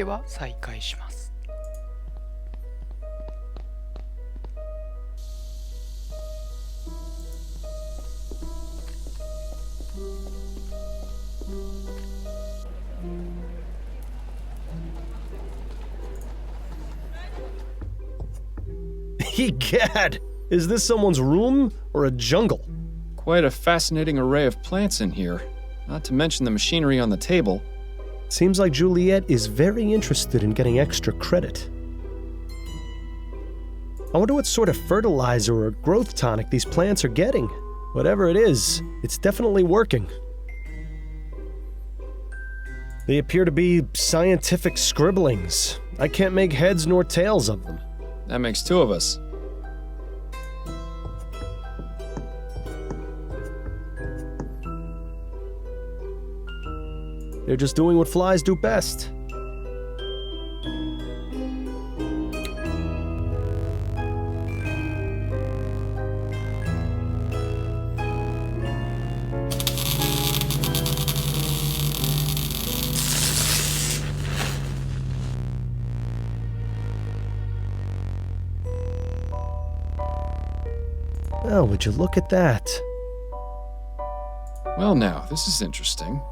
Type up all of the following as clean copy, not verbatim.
では再開します。Egad! Is this someone's room or a jungle? Quite a fascinating array of plants in here, not to mention the machinery on the table. Seems like Juliet is very interested in getting extra credit. I wonder what sort of fertilizer or growth tonic these plants are getting. Whatever it is, it's definitely working. They appear to be scientific scribblings. I can't make heads nor tails of them. That makes two of us. They're just doing what flies do best. Oh, would you look at that? Well now, this is interesting.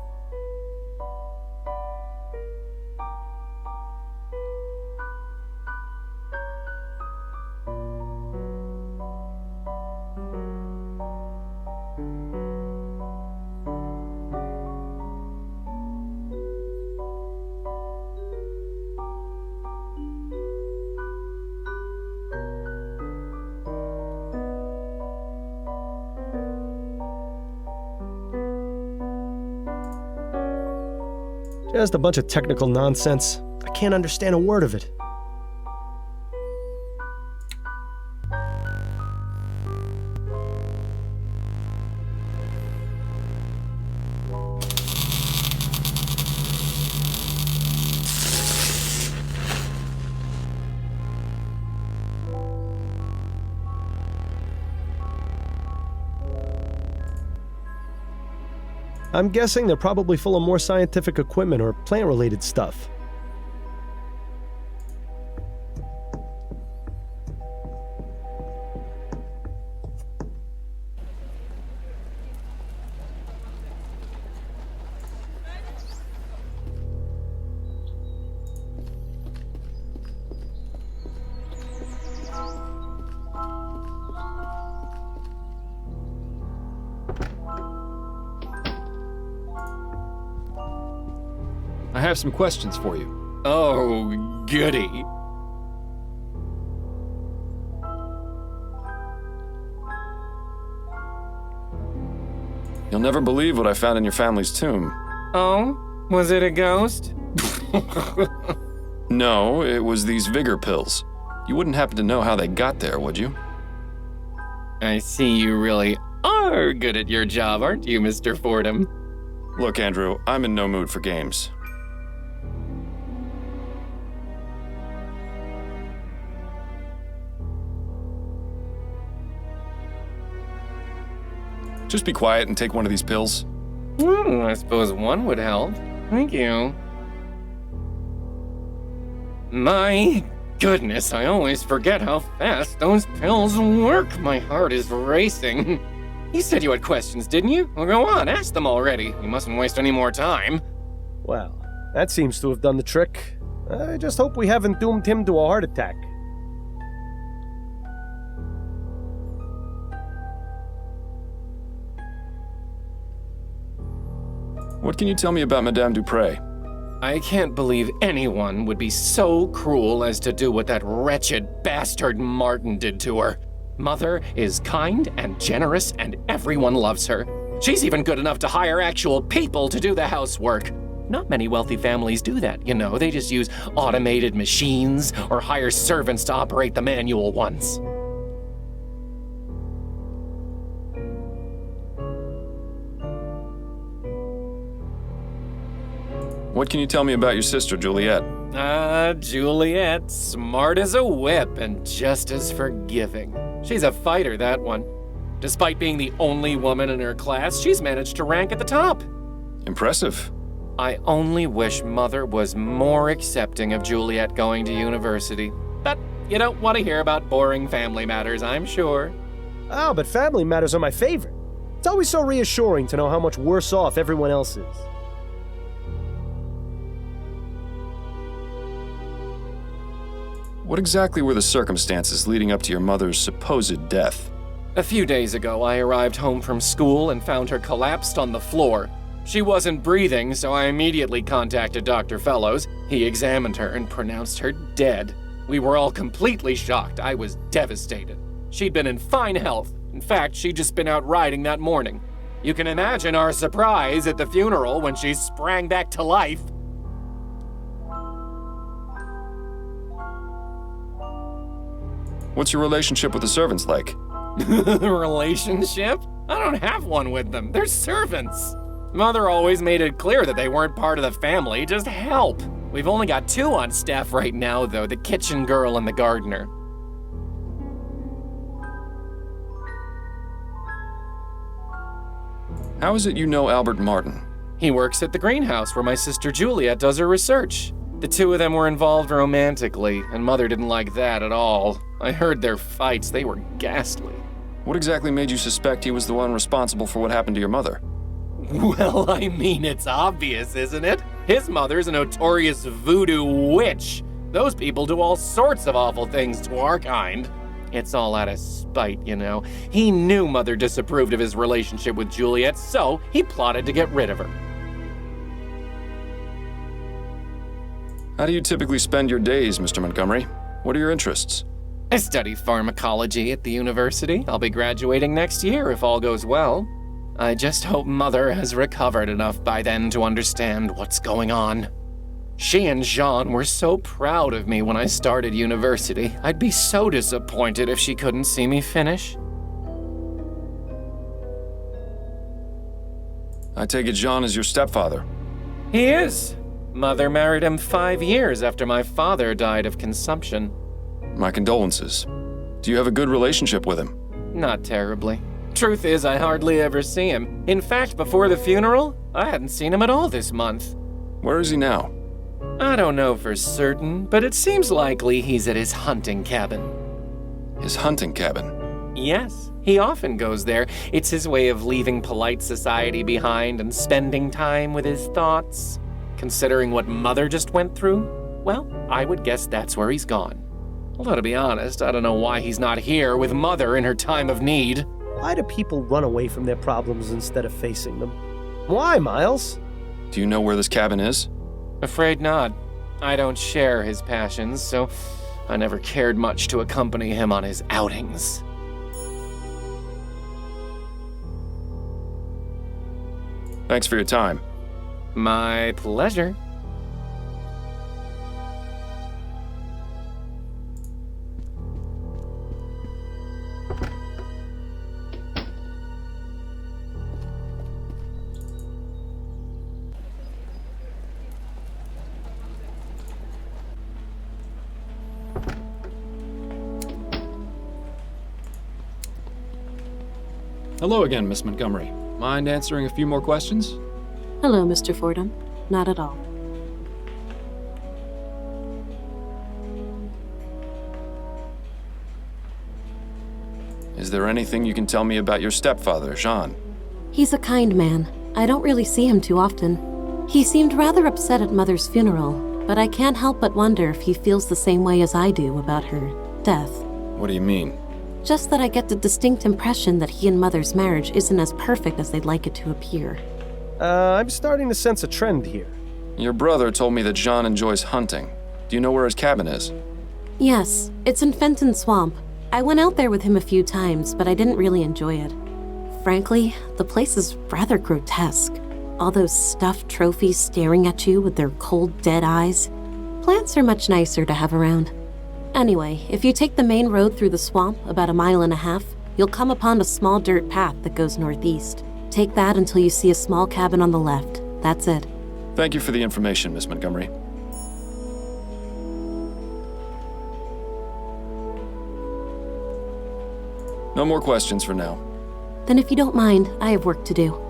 Just a bunch of technical nonsense. I can't understand a word of it. I'm guessing they're probably full of more scientific equipment or plant-related stuff. I have some questions for you. Oh, goody. You'll never believe what I found in your family's tomb. Oh? Was it a ghost? No, it was these vigor pills. You wouldn't happen to know how they got there, would you? I see you really are good at your job, aren't you, Mr. Fordham? Look, Andrew, I'm in no mood for games. Just be quiet and take one of these pills. I suppose one would help. Thank you. My goodness, I always forget how fast those pills work. My heart is racing. You said you had questions, didn't you? Well, go on, ask them already. You mustn't waste any more time. Well, that seems to have done the trick. I just hope we haven't doomed him to a heart attack. What can you tell me about Madame Dupray? I can't believe anyone would be so cruel as to do what that wretched bastard Martin did to her. Mother is kind and generous, and everyone loves her. She's even good enough to hire actual people to do the housework. Not many wealthy families do that, you know. They just use automated machines or hire servants to operate the manual ones. What can you tell me about your sister, Juliet? Juliet, smart as a whip and just as forgiving. She's a fighter, that one. Despite being the only woman in her class, she's managed to rank at the top. Impressive. I only wish Mother was more accepting of Juliet going to university. But you don't want to hear about boring family matters, I'm sure. Oh, but family matters are my favorite. It's always so reassuring to know how much worse off everyone else is. What exactly were the circumstances leading up to your mother's supposed death? A few days ago, I arrived home from school and found her collapsed on the floor. She wasn't breathing, so I immediately contacted Dr. Fellows. He examined her and pronounced her dead. We were all completely shocked. I was devastated. She'd been in fine health. In fact, she'd just been out riding that morning. You can imagine our surprise at the funeral when she sprang back to life. What's your relationship with the servants like? Relationship? I don't have one with them. They're servants. Mother always made it clear that they weren't part of the family, just help. We've only got 2 on staff right now, though, the kitchen girl and the gardener. How is it you know Albert Martin? He works at the greenhouse where my sister Juliet does her research. The 2 of them were involved romantically, and Mother didn't like that at all. I heard their fights. They were ghastly. What exactly made you suspect he was the one responsible for what happened to your mother? Well, I mean, it's obvious, isn't it? His mother's a notorious voodoo witch. Those people do all sorts of awful things to our kind. It's all out of spite, you know. He knew Mother disapproved of his relationship with Juliet, so he plotted to get rid of her. How do you typically spend your days, Mr. Montgomery? What are your interests? I study pharmacology at the university. I'll be graduating next year if all goes well. I just hope Mother has recovered enough by then to understand what's going on. She and Jean were so proud of me when I started university. I'd be so disappointed if she couldn't see me finish. I take it Jean is your stepfather. He is. Mother married him 5 years after my father died of consumption. My condolences. Do you have a good relationship with him? Not terribly. Truth is, I hardly ever see him. In fact, before the funeral, I hadn't seen him at all this month. Where is he now? I don't know for certain, but it seems likely he's at his hunting cabin. His hunting cabin? Yes, he often goes there. It's his way of leaving polite society behind and spending time with his thoughts. Considering what Mother just went through, well, I would guess that's where he's gone. Although, to be honest, I don't know why he's not here with Mother in her time of need. Why do people run away from their problems instead of facing them? Why, Miles? Do you know where this cabin is? Afraid not. I don't share his passions, so I never cared much to accompany him on his outings. Thanks for your time. My pleasure. Hello again, Miss Montgomery. Mind answering a few more questions? Hello, Mr. Fordham. Not at all. Is there anything you can tell me about your stepfather, Jean? He's a kind man. I don't really see him too often. He seemed rather upset at Mother's funeral, but I can't help but wonder if he feels the same way as I do about her death. What do you mean? Just that I get the distinct impression that he and Mother's marriage isn't as perfect as they'd like it to appear. I'm starting to sense a trend here. Your brother told me that Jean enjoys hunting. Do you know where his cabin is? Yes, it's in Fenton Swamp. I went out there with him a few times, but I didn't really enjoy it. Frankly, the place is rather grotesque. All those stuffed trophies staring at you with their cold, dead eyes. Plants are much nicer to have around. Anyway, if you take the main road through the swamp, about 1.5 miles, you'll come upon a small dirt path that goes northeast. Take that until you see a small cabin on the left. That's it. Thank you for the information, Miss Montgomery. No more questions for now. Then if you don't mind, I have work to do.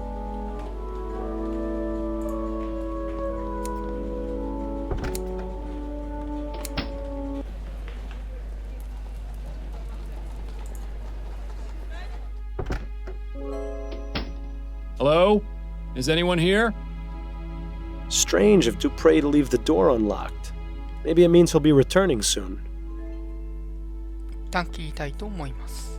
Hello? Is anyone here? Strange of Dupray to leave the door unlocked. Maybe it means he'll be returning soon. 一旦切りたいと思います。